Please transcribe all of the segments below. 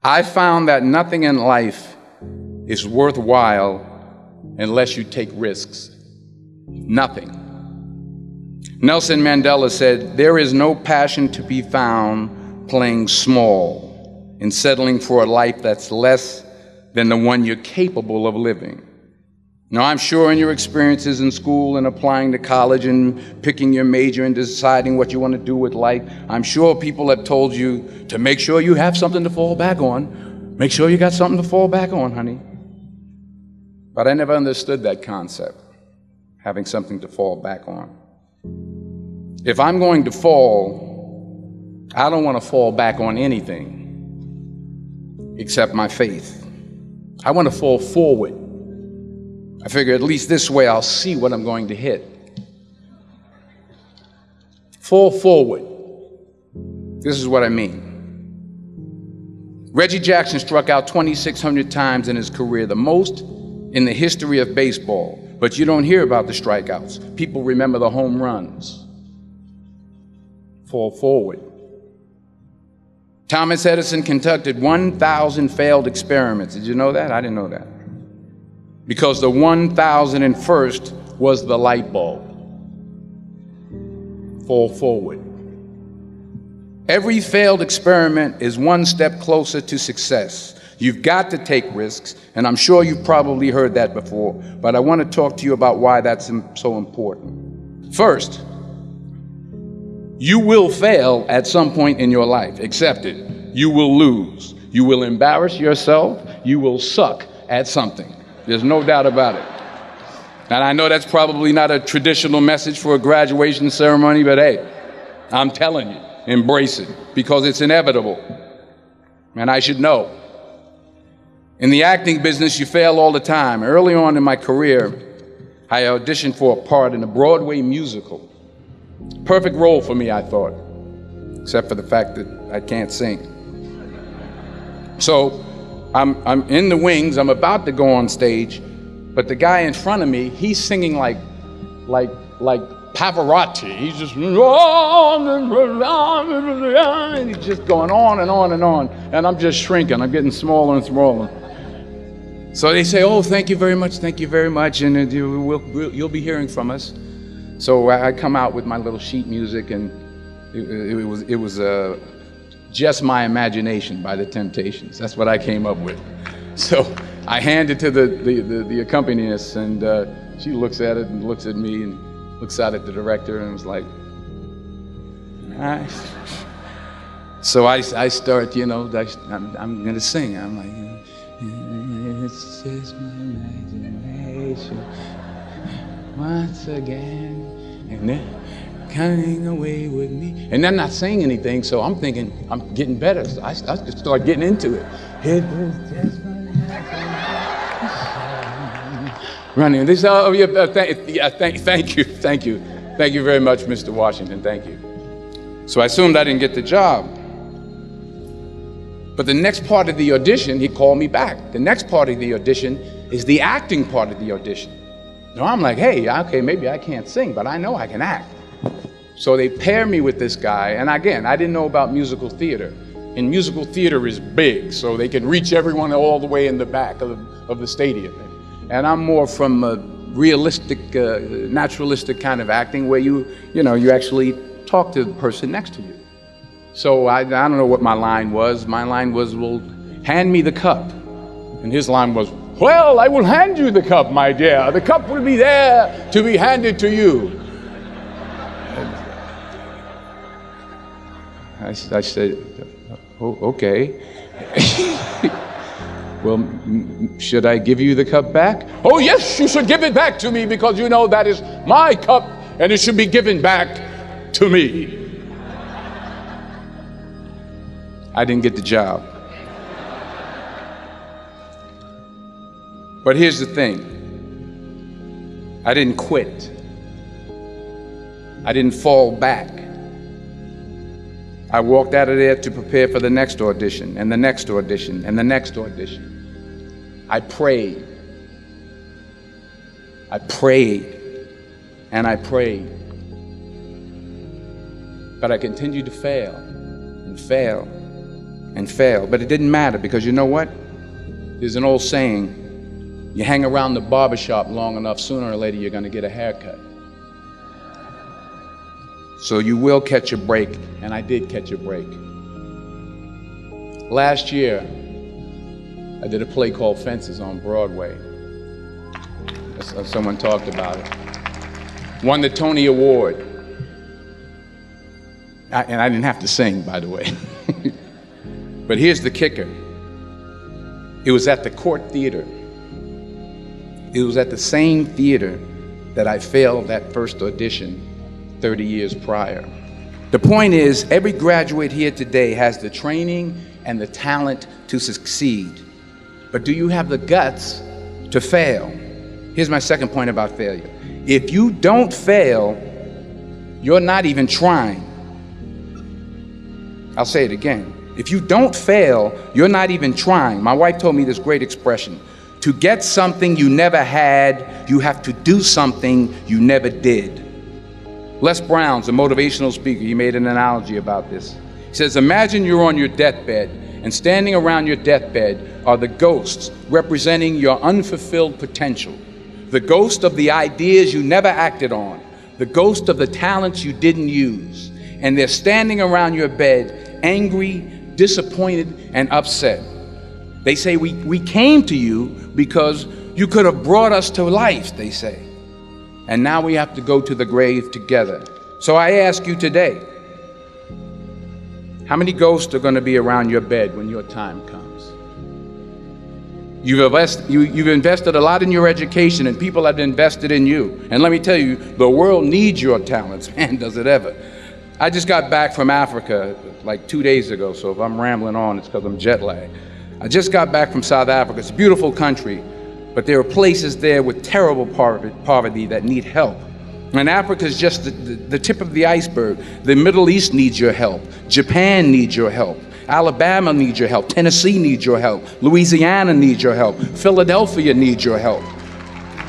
I found that nothing in life is worthwhile unless you take risks. Nothing. Nelson Mandela said, "There is no passion to be found playing small and settling for a life that's less than the one you're capable of living." Now, I'm sure in your experiences in school and applying to college and picking your major and deciding what you want to do with life, I'm sure people have told you to make sure you have something to fall back on. Make sure you got something to fall back on, honey. But I never understood that concept, having something to fall back on. If I'm going to fall, I don't want to fall back on anything except my faith. I want to fall forward. I figure at least this way I'll see what I'm going to hit. Fall forward. This is what I mean. Reggie Jackson struck out 2,600 times in his career, the most in the history of baseball. But you don't hear about the strikeouts. People remember the home runs. Fall forward. Thomas Edison conducted 1,000 failed experiments. Did you know that? I didn't know that. Because the 1,001st was the light bulb. Fall forward. Every failed experiment is one step closer to success. You've got to take risks, and I'm sure you've probably heard that before, but I want to talk to you about why that's so important. First, you will fail at some point in your life. Accept it. You will lose. You will embarrass yourself. You will suck at something. There's no doubt about it. And I know that's probably not a traditional message for a graduation ceremony, but hey, I'm telling you, embrace it, because it's inevitable. And I should know. In the acting business, you fail all the time. Early on in my career, I auditioned for a part in a Broadway musical. Perfect role for me, I thought, except for the fact that I can't sing. So I'm in the wings, I'm about to go on stage, but the guy in front of me, he's singing like Pavarotti. He's just, and he's just going on and on and on, and I'm just shrinking, I'm getting smaller and smaller. So they say, "Oh, thank you very much, and you'll be hearing from us." So I come out with my little sheet music, and it was Just My Imagination by the Temptations. That's what I came up with. So I hand it to the accompanist, and she looks at it and looks at me and looks out at the director and was like, "All right." So I start, I'm gonna sing. I'm like, "It's just my imagination once again, and then coming away with me." And I'm not saying anything, so I'm thinking I'm getting better. So I start getting into it. It was just my imagination. Running. They say, "Oh yeah, thank you very much, Mr. Washington. Thank you." So I assumed I didn't get the job. But the next part of the audition, he called me back. The next part of the audition is the acting part of the audition. Now I'm like, hey, okay, maybe I can't sing, but I know I can act. So they pair me with this guy, and again, I didn't know about musical theater. And musical theater is big, so they can reach everyone all the way in the back of the stadium. And I'm more from a realistic, naturalistic kind of acting where you actually talk to the person next to you. So I don't know what my line was. My line was, "Well, hand me the cup." And his line was, "Well, I will hand you the cup, my dear. The cup will be there to be handed to you." I said, "Oh, okay." "Well, should I give you the cup back?" "Oh, yes, you should give it back to me, because you know that is my cup and it should be given back to me." I didn't get the job. But here's the thing. I didn't quit. I didn't fall back. I walked out of there to prepare for the next audition, and the next audition, and the next audition. I prayed. I prayed, and I prayed. But I continued to fail, and fail, and fail. But it didn't matter, because you know what? There's an old saying, you hang around the barbershop long enough, sooner or later you're going to get a haircut. So you will catch a break, and I did catch a break. Last year, I did a play called Fences on Broadway. Someone talked about it. Won the Tony Award. And I didn't have to sing, by the way. But here's the kicker. It was at the Court Theater. It was at the same theater that I failed that first audition 30 years prior. The point is, every graduate here today has the training and the talent to succeed. But do you have the guts to fail? Here's my second point about failure. If you don't fail, you're not even trying. I'll say it again. If you don't fail, you're not even trying. My wife told me this great expression. To get something you never had, you have to do something you never did. Les Brown's a motivational speaker. He made an analogy about this. He says, imagine you're on your deathbed, and standing around your deathbed are the ghosts representing your unfulfilled potential. The ghost of the ideas you never acted on. The ghost of the talents you didn't use. And they're standing around your bed, angry, disappointed, and upset. They say, we came to you because you could have brought us to life, they say. And now we have to go to the grave together. So I ask you today, how many ghosts are going to be around your bed when your time comes? You've invested a lot in your education, and people have invested in you. And let me tell you, the world needs your talents. Man, does it ever. I just got back from Africa like 2 days ago, so if I'm rambling on, it's because I'm jet lagged. I just got back from South Africa. It's a beautiful country, but there are places there with terrible poverty that need help. And Africa is just the tip of the iceberg. The Middle East needs your help. Japan needs your help. Alabama needs your help. Tennessee needs your help. Louisiana needs your help. Philadelphia needs your help.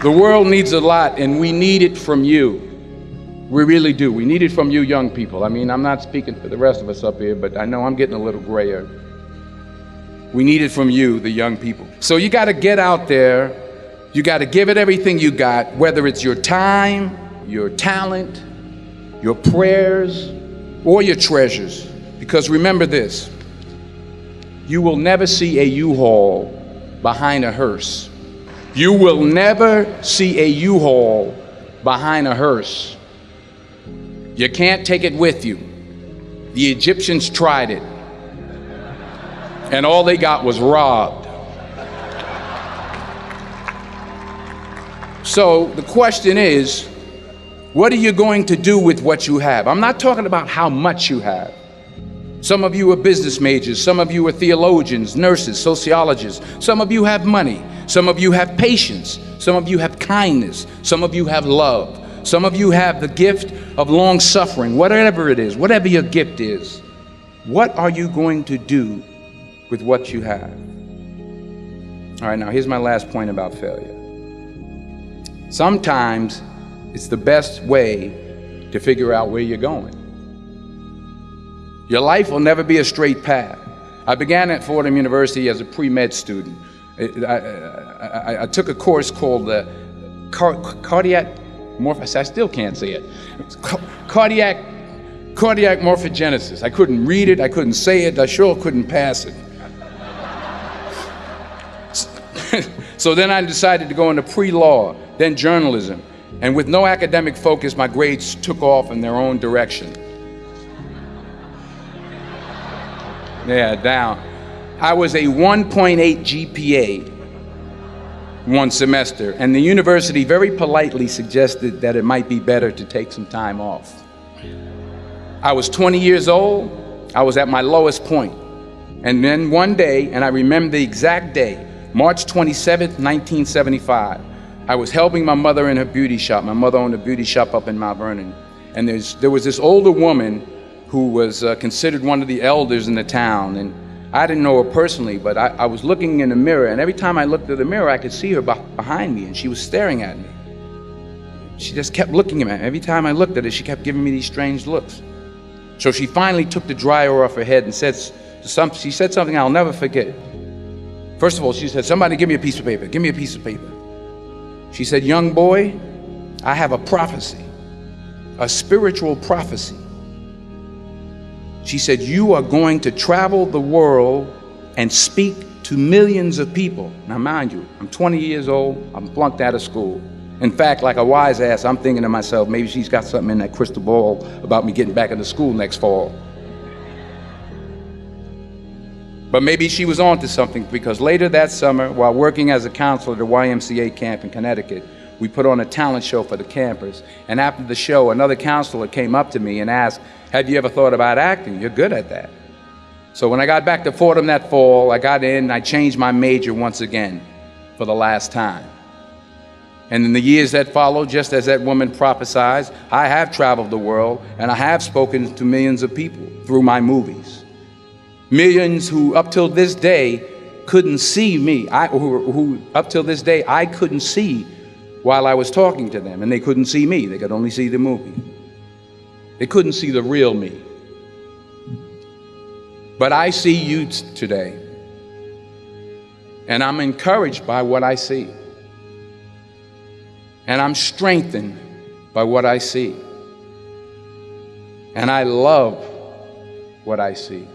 The world needs a lot, and we need it from you. We really do. We need it from you young people. I mean, I'm not speaking for the rest of us up here, but I know I'm getting a little grayer. We need it from you, the young people. So you got to get out there. You got to give it everything you got, whether it's your time, your talent, your prayers, or your treasures. Because remember this, you will never see a U-Haul behind a hearse. You will never see a U-Haul behind a hearse. You can't take it with you. The Egyptians tried it, and all they got was robbed. So the question is, what are you going to do with what you have? I'm not talking about how much you have. Some of you are business majors, some of you are theologians, nurses, sociologists. Some of you have money, some of you have patience, some of you have kindness, some of you have love. Some of you have the gift of long suffering, whatever it is, whatever your gift is. What are you going to do with what you have? All right, now here's my last point about failure. Sometimes it's the best way to figure out where you're going. Your life will never be a straight path. I began at Fordham University as a pre-med student. I took a course called the cardiac I still can't say it. Cardiac morphogenesis. I couldn't read it, I couldn't say it, I sure couldn't pass it. So then I decided to go into pre-law, then journalism. And with no academic focus, my grades took off in their own direction. Yeah, down. I was a 1.8 GPA one semester, and the university very politely suggested that it might be better to take some time off. I was 20 years old. I was at my lowest point. And then one day, and I remember the exact day, March 27th, 1975, I was helping my mother in her beauty shop. My mother owned a beauty shop up in Mount Vernon. And there was this older woman who was considered one of the elders in the town. And I didn't know her personally, but I was looking in the mirror, and every time I looked at the mirror, I could see her behind me, and she was staring at me. She just kept looking at me. Every time I looked at her, she kept giving me these strange looks. So she finally took the dryer off her head and said, she said something I'll never forget. First of all, she said, somebody give me a piece of paper. Give me a piece of paper. She said, young boy, I have a prophecy, a spiritual prophecy. She said, you are going to travel the world and speak to millions of people. Now, mind you, I'm 20 years old. I'm flunked out of school. In fact, like a wise ass, I'm thinking to myself, maybe she's got something in that crystal ball about me getting back into school next fall. But maybe she was on to something, because later that summer, while working as a counselor at the YMCA camp in Connecticut, we put on a talent show for the campers. And after the show, another counselor came up to me and asked, have you ever thought about acting? You're good at that. So when I got back to Fordham that fall, I got in and I changed my major once again for the last time. And in the years that followed, just as that woman prophesied, I have traveled the world and I have spoken to millions of people through my movies. Millions who up till this day couldn't see me, who up till this day I couldn't see while I was talking to them, and they couldn't see me. They could only see the movie. They couldn't see the real me. But I see you today, and I'm encouraged by what I see. And I'm strengthened by what I see. And I love what I see.